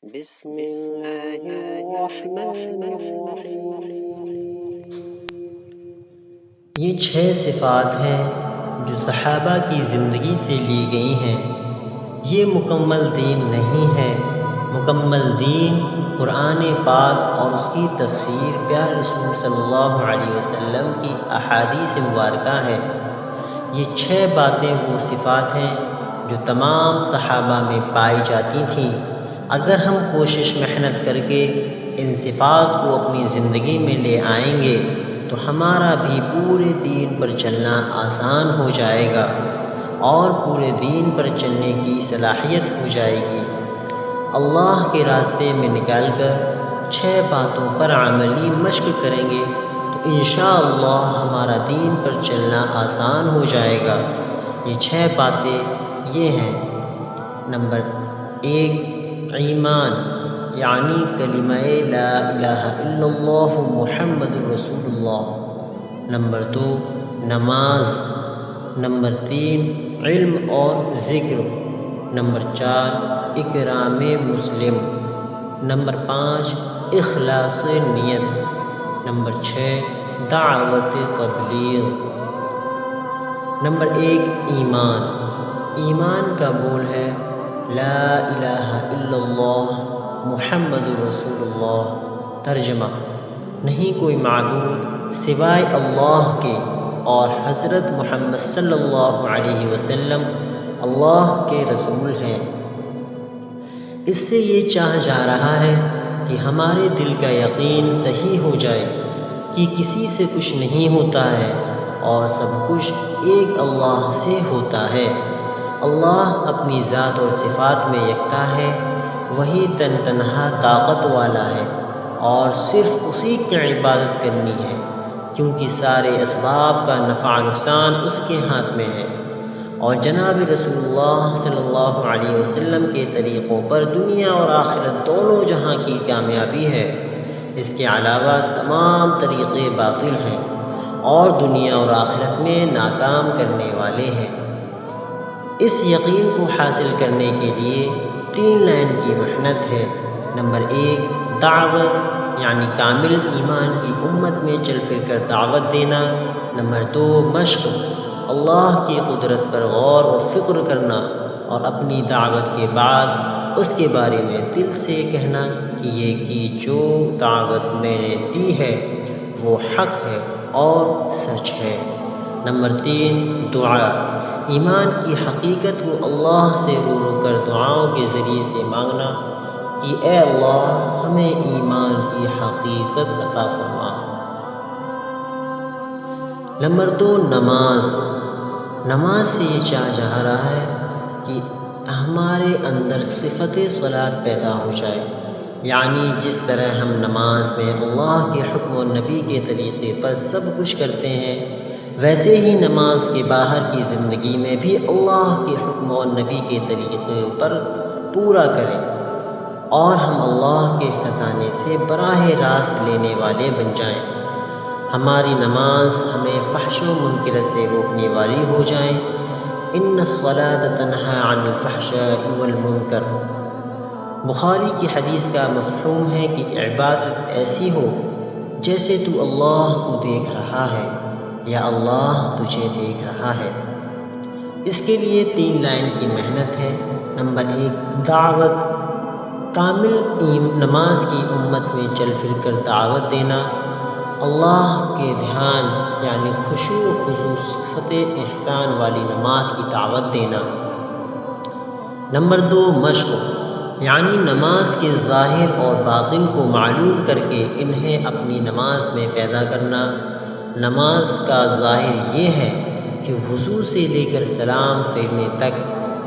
بسم اللہ الرحمن الرحیم۔ یہ 6 صفات ہیں جو صحابہ کی زندگی سے لی گئی ہیں۔ یہ مکمل دین نہیں ہے۔ مکمل دین قرآن پاک اور اس کی تفسیر پیارے رسول صلی اللہ علیہ وسلم کی احادیث مبارکہ ہے۔ یہ 6 باتیں وہ صفات ہیں جو تمام صحابہ میں پائی جاتی تھیں۔ اگر ہم کوشش محنت کر کے ان صفات کو اپنی زندگی میں لے آئیں گے تو ہمارا بھی پورے دین پر چلنا آسان ہو جائے گا اور پورے دین پر چلنے کی صلاحیت ہو جائے گی۔ اللہ کے راستے میں نکال کر 6 باتوں پر عملی مشق کریں گے تو انشاءاللہ ہمارا دین پر چلنا آسان ہو جائے گا۔ یہ 6 باتیں یہ ہیں۔ نمبر 1 ایمان، یعنی کلمہ لا الہ الا اللہ محمد رسول اللہ۔ نمبر 2 نماز۔ نمبر 3 علم اور ذکر۔ نمبر 4 اکرام مسلم۔ نمبر 5 اخلاص نیت۔ نمبر 6 دعوت تبلیغ۔ نمبر 1 ایمان۔ ایمان کا بول ہے لا الہ الا اللہ محمد رسول اللہ۔ ترجمہ: نہیں کوئی معبود سوائے اللہ کے اور حضرت محمد صلی اللہ علیہ وسلم اللہ کے رسول ہیں۔ اس سے یہ چاہا جا رہا ہے کہ ہمارے دل کا یقین صحیح ہو جائے کہ کسی سے کچھ نہیں ہوتا ہے اور سب کچھ ایک اللہ سے ہوتا ہے۔ اللہ اپنی ذات اور صفات میں یکتا ہے، وہی تنہا طاقت والا ہے اور صرف اسی کی عبادت کرنی ہے، کیونکہ سارے اسباب کا نفع نقصان اس کے ہاتھ میں ہے، اور جناب رسول اللہ صلی اللہ علیہ وسلم کے طریقوں پر دنیا اور آخرت دونوں جہاں کی کامیابی ہے۔ اس کے علاوہ تمام طریقے باطل ہیں اور دنیا اور آخرت میں ناکام کرنے والے ہیں۔ اس یقین کو حاصل کرنے کے لیے 3 لائن کی محنت ہے۔ نمبر 1 دعوت، یعنی کامل ایمان کی امت میں چل پھر کر دعوت دینا۔ نمبر 2 مشق، اللہ کی قدرت پر غور و فکر کرنا اور اپنی دعوت کے بعد اس کے بارے میں دل سے کہنا کہ یہ کی جو دعوت میں نے دی ہے وہ حق ہے اور سچ ہے۔ نمبر 3 دعا، ایمان کی حقیقت کو اللہ سے رو رو کر دعاؤں کے ذریعے سے مانگنا کہ اے اللہ ہمیں ایمان کی حقیقت عطا فرما۔ نمبر 2 نماز۔ نماز سے یہ چاہا جا رہا ہے کہ ہمارے اندر صفت صلاۃ پیدا ہو جائے، یعنی جس طرح ہم نماز میں اللہ کے حکم و نبی کے طریقے پر سب کچھ کرتے ہیں، ویسے ہی نماز کے باہر کی زندگی میں بھی اللہ کے حکم و نبی کے طریقے پر پورا کریں اور ہم اللہ کے خزانے سے براہ راست لینے والے بن جائیں۔ ہماری نماز ہمیں فحش و منکر سے روکنے والی ہو جائیں۔ ان الصلاۃ تنہی عن الفحشاء والمنکر۔ بخاری کی حدیث کا مفہوم ہے کہ عبادت ایسی ہو جیسے تو اللہ کو دیکھ رہا ہے یا اللہ تجھے دیکھ رہا ہے۔ اس کے لیے 3 لائن کی محنت ہے۔ نمبر 1 دعوت، کامل نماز کی امت میں چل پھر کر دعوت دینا، اللہ کے دھیان یعنی خشوع و خضوع صفت احسان والی نماز کی دعوت دینا۔ نمبر 2 مشق، یعنی نماز کے ظاہر اور باطن کو معلوم کر کے انہیں اپنی نماز میں پیدا کرنا۔ نماز کا ظاہر یہ ہے کہ وضو سے لے کر سلام پھیرنے تک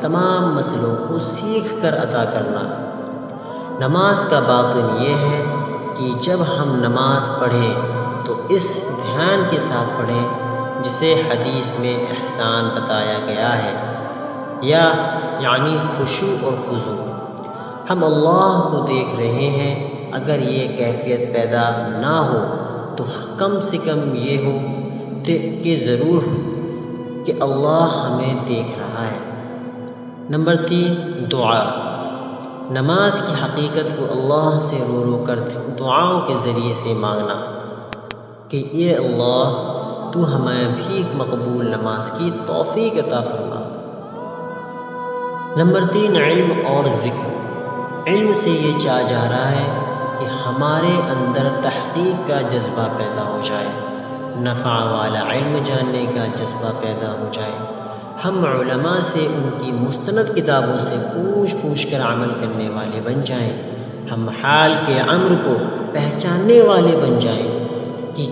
تمام مسئلوں کو سیکھ کر ادا کرنا۔ نماز کا باطن یہ ہے کہ جب ہم نماز پڑھیں تو اس دھیان کے ساتھ پڑھیں جسے حدیث میں احسان بتایا گیا ہے، یعنی خشوع اور خضوع۔ ہم اللہ کو دیکھ رہے ہیں، اگر یہ کیفیت پیدا نہ ہو تو کم سے کم یہ ہو کہ ضرور کہ اللہ ہمیں دیکھ رہا ہے۔ نمبر 3 دعا، نماز کی حقیقت کو اللہ سے رو رو کر دعاؤں کے ذریعے سے مانگنا کہ اے اللہ تو ہمیں بھی مقبول نماز کی توفیق عطا فرما۔ نمبر 3، علم اور ذکر۔ علم سے یہ چاہا جا رہا ہے کہ ہمارے اندر تحقیق کا جذبہ پیدا ہو جائے، نفع والا علم جاننے کا جذبہ پیدا ہو جائے، ہم علماء سے ان کی مستند کتابوں سے پوچھ کر عمل کرنے والے بن جائیں، ہم حال کے امر کو پہچاننے والے بن جائیں کہ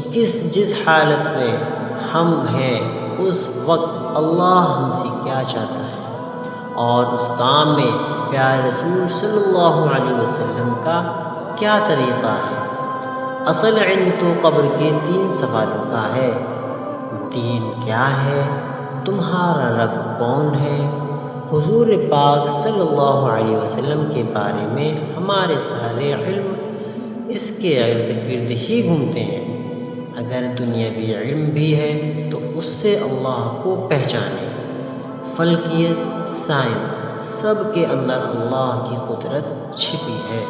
جس حالت میں ہم ہیں اس وقت اللہ ہم سے کیا چاہتا ہے، اور اس کام میں پیارے رسول صلی اللہ علیہ وسلم کا کیا طریقہ ہے۔ اصل علم تو قبر کے 3 سوالوں کا ہے۔ دین کیا ہے؟ تمہارا رب کون ہے؟ حضور پاک صلی اللہ علیہ وسلم کے بارے میں ہمارے سارے علم اس کے ارد گرد ہی گھومتے ہیں۔ اگر دنیاوی علم بھی ہے تو اس سے اللہ کو پہچانے۔ فلکیت، سائنس، سب کے اندر اللہ کی قدرت چھپی ہے۔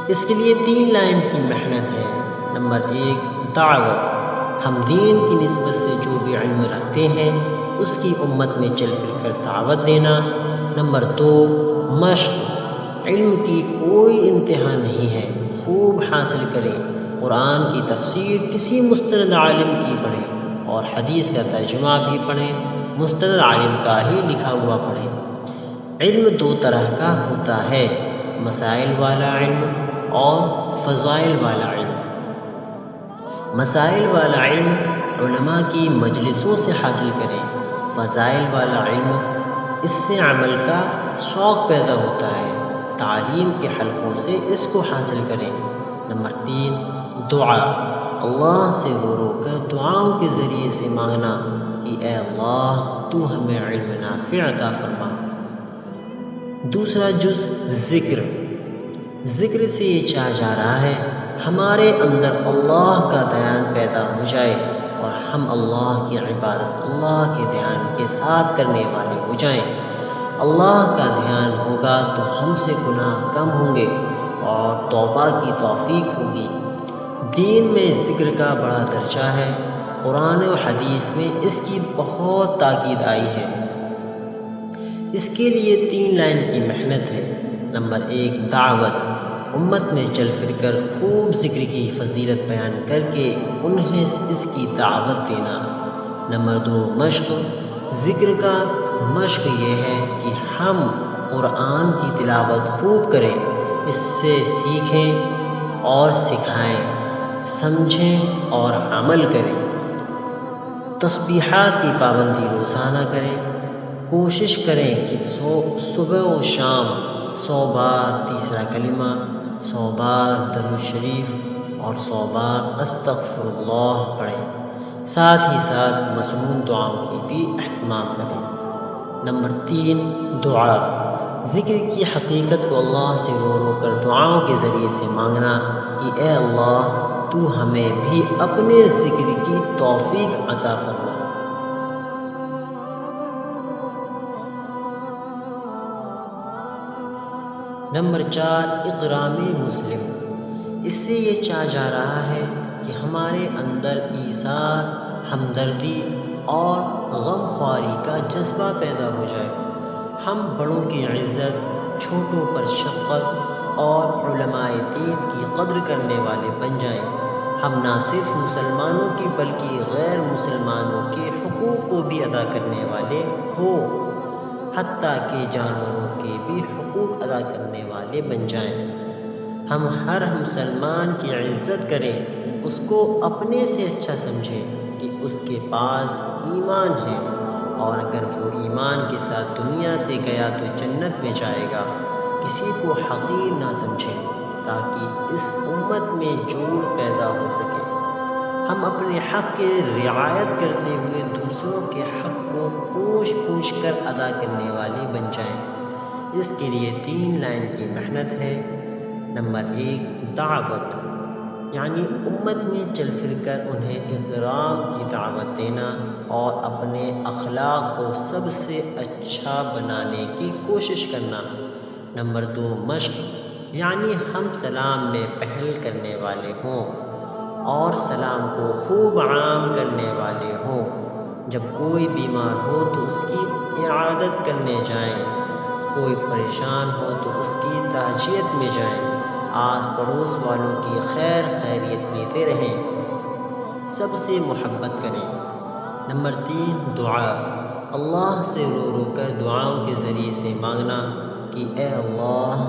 اس کے لیے 3 لائن کی محنت ہے۔ نمبر 1، دعوت۔ ہم دین کی نسبت سے جو بھی علم رکھتے ہیں اس کی امت میں چل پھر کر دعوت دینا۔ نمبر 2، مشق۔ علم کی کوئی انتہا نہیں ہے، خوب حاصل کریں، قرآن کی تفسیر کسی مستند عالم کی پڑھیں اور حدیث کا ترجمہ بھی پڑھیں، مستند عالم کا ہی لکھا ہوا پڑھیں۔ علم 2 طرح کا ہوتا ہے، مسائل والا علم اور فضائل والا علم۔ مسائل والا علم علماء کی مجلسوں سے حاصل کریں، فضائل والا علم اس سے عمل کا شوق پیدا ہوتا ہے، تعلیم کے حلقوں سے اس کو حاصل کریں۔ نمبر 3، دعا۔ اللہ سے رو رو کر دعاؤں کے ذریعے سے مانگنا کہ اے اللہ تو ہمیں علم نافع عطا فرما۔ دوسرا جز ذکر۔ ذکر سے یہ چاہا جا رہا ہے ہمارے اندر اللہ کا دھیان پیدا ہو جائے اور ہم اللہ کی عبادت اللہ کے دھیان کے ساتھ کرنے والے ہو جائیں۔ اللہ کا دھیان ہوگا تو ہم سے گناہ کم ہوں گے اور توبہ کی توفیق ہوگی۔ دین میں ذکر کا بڑا درجہ ہے، قرآن و حدیث میں اس کی بہت تاکید آئی ہے۔ اس کے لیے 3 لائن کی محنت ہے۔ نمبر 1، دعوت۔ امت میں چل پھر کر خوب ذکر کی فضیلت بیان کر کے انہیں اس کی دعوت دینا۔ نمبر 2، مشق۔ ذکر کا مشق یہ ہے کہ ہم قرآن کی تلاوت خوب کریں، اس سے سیکھیں اور سکھائیں، سمجھیں اور عمل کریں۔ تسبیحات کی پابندی روزانہ کریں، کوشش کریں کہ صبح و شام 100 بار تیسرا کلمہ، 100 بار درود شریف اور 100 بار استغفر اللہ پڑھیں، ساتھ ہی ساتھ مسنون دعاؤں کی بھی اہتمام کریں۔ نمبر 3، دعا۔ ذکر کی حقیقت کو اللہ سے رو رو کر دعاؤں کے ذریعے سے مانگنا کہ اے اللہ تو ہمیں بھی اپنے ذکر کی توفیق عطا فرما۔ نمبر 4، اکرام مسلم۔ اس سے یہ چاہا جا رہا ہے کہ ہمارے اندر ایثار، ہمدردی اور غم خواری کا جذبہ پیدا ہو جائے، ہم بڑوں کی عزت، چھوٹوں پر شفقت اور علماء دین کی قدر کرنے والے بن جائیں، ہم نہ صرف مسلمانوں کی بلکہ غیر مسلمانوں کے حقوق کو بھی ادا کرنے والے ہوں، حتیٰ کہ جانوروں کے بھی حقوق ادا کرنے والے بن جائیں۔ ہم ہر مسلمان کی عزت کریں، اس کو اپنے سے اچھا سمجھیں کہ اس کے پاس ایمان ہے، اور اگر وہ ایمان کے ساتھ دنیا سے گیا تو جنت میں جائے گا۔ کسی کو حقیر نہ سمجھیں تاکہ اس امت میں جوڑ پیدا ہو سکے۔ ہم اپنے حق کی رعایت کرتے ہوئے دوسروں کے حق کو پوچھ کر ادا کرنے والے بن جائیں۔ اس کے لیے 3 لائن کی محنت ہے۔ نمبر 1، دعوت، یعنی امت میں چل پھر کر انہیں اکرام کی دعوت دینا اور اپنے اخلاق کو سب سے اچھا بنانے کی کوشش کرنا۔ نمبر 2 مشق، یعنی ہم سلام میں پہل کرنے والے ہوں اور سلام کو خوب عام کرنے والے ہوں۔ جب کوئی بیمار ہو تو اس کی عیادت کرنے جائیں، کوئی پریشان ہو تو اس کی تعزیت میں جائیں، آس پڑوس والوں کی خیر خیریت لیتے رہیں، سب سے محبت کریں۔ نمبر 3 دعا، اللہ سے رو رو کر دعاؤں کے ذریعے سے مانگنا کہ اے اللہ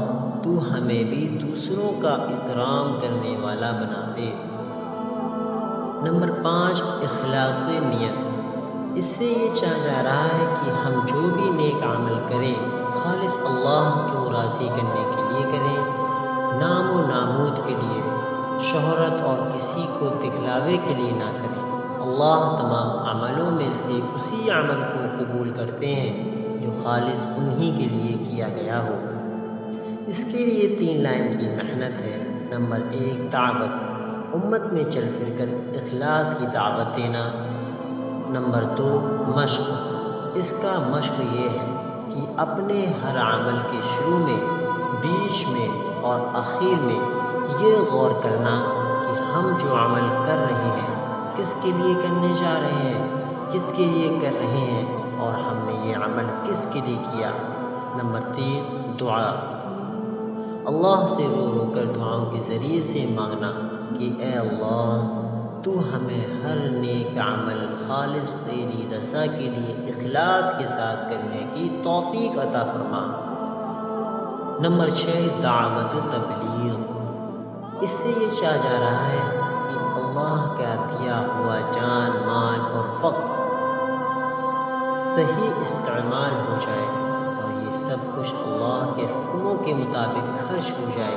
تو ہمیں بھی دوسروں کا اکرام کرنے والا بنا دے۔ نمبر 5 اخلاص نیت، اس سے یہ چاہا جا رہا ہے کہ ہم جو بھی نیک عمل کریں خالص اللہ کو راضی کرنے کے لیے کریں، نام و نامود کے لیے، شہرت اور کسی کو دکھلاوے کے لیے نہ کریں۔ اللہ تمام عملوں میں سے اسی عمل کو قبول کرتے ہیں جو خالص انہی کے لیے کیا گیا ہو۔ اس کے لیے 3 لائن کی محنت ہے۔ نمبر 1 دعوت، امت میں چل پھر کر اخلاص کی دعوت دینا۔ نمبر 2 مشق، اس کا مشق یہ ہے کہ اپنے ہر عمل کے شروع میں، بیچ میں اور آخر میں یہ غور کرنا کہ ہم جو عمل کر رہے ہیں کس کے لیے کرنے جا رہے ہیں، کس کے لیے کر رہے ہیں اور ہم نے یہ عمل کس کے لیے کیا۔ نمبر 3 دعا، اللہ سے رو رو کر دعاؤں کے ذریعے سے مانگنا کہ اے اللہ تو ہمیں ہر نیک عمل خالص تیری رضا کے لیے اخلاص کے ساتھ کرنے کی توفیق عطا فرما۔ نمبر 6 دعوت تبلیغ، اس سے یہ چاہا جا رہا ہے کہ اللہ کا دیا ہوا جان، مال اور وقت صحیح استعمال ہو جائے اور یہ سب کچھ اللہ کے حکموں کے مطابق خرچ ہو جائے،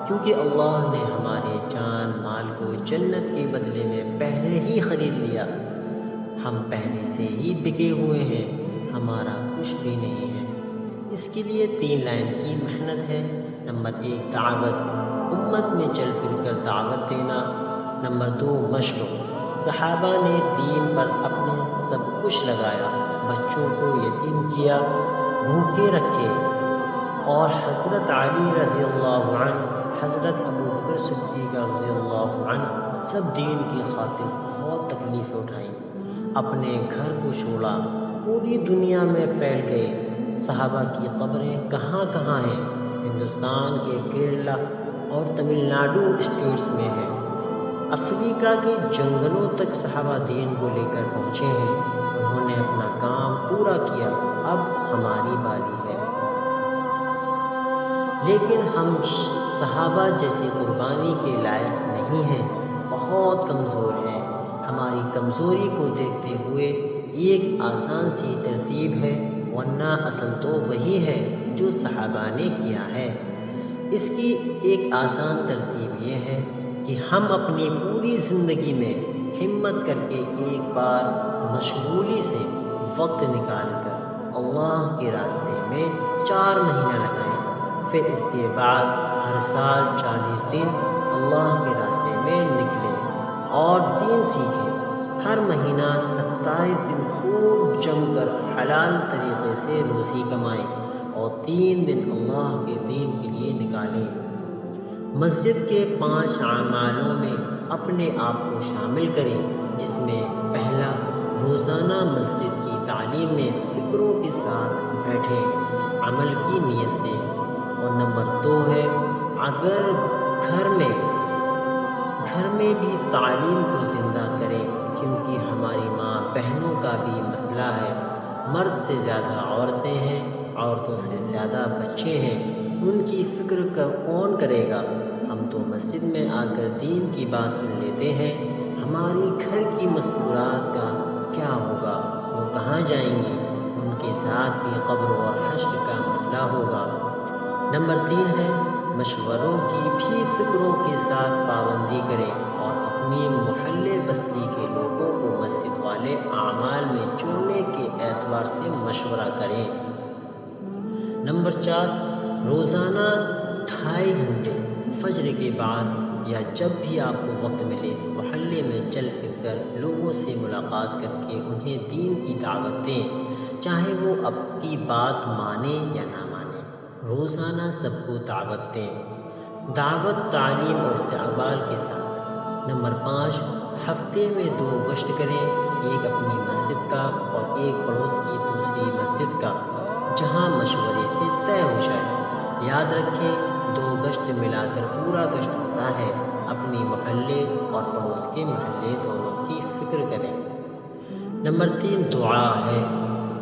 کیونکہ اللہ نے ہمارے جان مال کو جنت کے بدلے میں پہلے ہی خرید لیا۔ ہم پہلے سے ہی بکے ہوئے ہیں، ہمارا کچھ بھی نہیں ہے۔ اس کے لیے 3 لائن کی محنت ہے۔ نمبر 1 دعوت، امت میں چل پھر کر دعوت دینا۔ نمبر 2 مشق، صحابہ نے دین پر اپنے سب کچھ لگایا، بچوں کو یتیم کیا، بھوکے رکھے، اور حضرت علی رضی اللہ عنہ، حضرت ابوبکر صدیق رضی اللہ عنہ سب دین کی خاطر بہت تکلیفیں اٹھائیں، اپنے گھر کو چھوڑا، پوری دنیا میں پھیل گئے۔ صحابہ کی قبریں کہاں کہاں ہیں، ہندوستان کے کیرلا اور تمل ناڈو اسٹیٹس میں ہیں، افریقہ کے جنگلوں تک صحابہ دین کو لے کر پہنچے ہیں، انہوں نے اپنا کام پورا کیا، اب ہماری باری ہے۔ لیکن ہم صحابہ جیسی قربانی کے لائق نہیں ہیں، بہت کمزور ہیں۔ ہماری کمزوری کو دیکھتے ہوئے ایک آسان سی ترتیب ہے، ورنہ اصل تو وہی ہے جو صحابہ نے کیا ہے۔ اس کی ایک آسان ترتیب یہ ہے کہ ہم اپنی پوری زندگی میں ہمت کر کے ایک بار مشغولی سے وقت نکال کر اللہ کے راستے میں 4 مہینہ لگائیں، پھر اس کے بعد ہر سال 40 دن اللہ کے راستے میں نکلیں اور دین سیکھیں۔ ہر مہینہ 27 دن خوب جم کر حلال طریقے سے روزی کمائیں اور 3 دن اللہ کے دین کے لیے نکالیں۔ مسجد کے 5 اعمالوں میں اپنے آپ کو شامل کریں، جس میں پہلا روزانہ مسجد کی تعلیم میں فکروں کے ساتھ بیٹھیں عمل کی نیت سے، اور نمبر 2 ہے اگر گھر میں بھی تعلیم کو زندہ کریں، کیونکہ ہماری ماں بہنوں کا بھی مسئلہ ہے، مرد سے زیادہ عورتیں ہیں، عورتوں سے زیادہ بچے ہیں، ان کی فکر کون کرے گا؟ ہم تو مسجد میں آ کر دین کی بات سن لیتے ہیں، ہماری گھر کی مستورات کا کیا ہوگا؟ وہ کہاں جائیں گی؟ ان کے ساتھ بھی قبر اور حشر کا مسئلہ ہوگا۔ نمبر 3 ہے مشوروں کی بھی فکروں کے ساتھ پابندی کریں اور اپنی محلے بستی کے لوگوں کو مسجد والے اعمال میں جوڑنے کے اعتبار سے مشورہ کریں۔ نمبر 4 روزانہ 2.5 گھنٹے فجر کے بعد یا جب بھی آپ کو وقت ملے محلے میں چل پھر کر لوگوں سے ملاقات کر کے انہیں دین کی دعوت دیں، چاہے وہ آپ کی بات مانے یا نہ مانے، روزانہ سب کو دعوت دیں، دعوت، تعلیم اور استقبال کے ساتھ۔ نمبر 5، ہفتے میں 2 گشت کریں، ایک اپنی مسجد کا اور ایک پڑوس کی دوسری مسجد کا، جہاں مشورے سے طے ہو جائے۔ یاد رکھیں 2 گشت ملا کر پورا گشت ہوتا ہے۔ اپنی محلے اور پڑوس کے محلے دونوں کی فکر کریں۔ نمبر 3، دعا ہے۔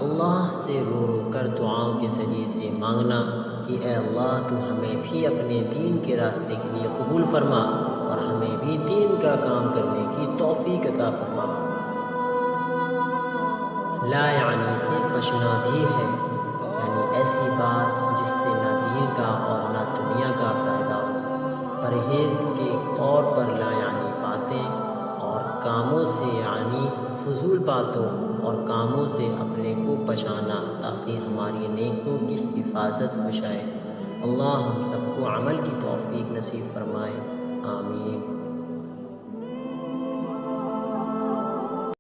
اللہ سے رو رو کر دعاؤں کے ذریعے سے مانگنا کہ اے اللہ تو ہمیں بھی اپنے دین کے راستے کے لیے قبول فرما اور ہمیں بھی دین کا کام کرنے کی توفیق عطا فرما۔ لا یعنی سے بچنا بھی ہے، یعنی ایسی بات جس سے نہ دین کا اور نہ دنیا کا فائدہ ہو۔ پرہیز کے طور پر لا یعنی باتیں اور کاموں سے، یعنی فضول باتوں اور کاموں سے اپنے کو بچانا تاکہ ہماری نیکیوں کی حفاظت ہو جائے۔ اللہ ہم سب کو عمل کی توفیق نصیب فرمائے، آمین۔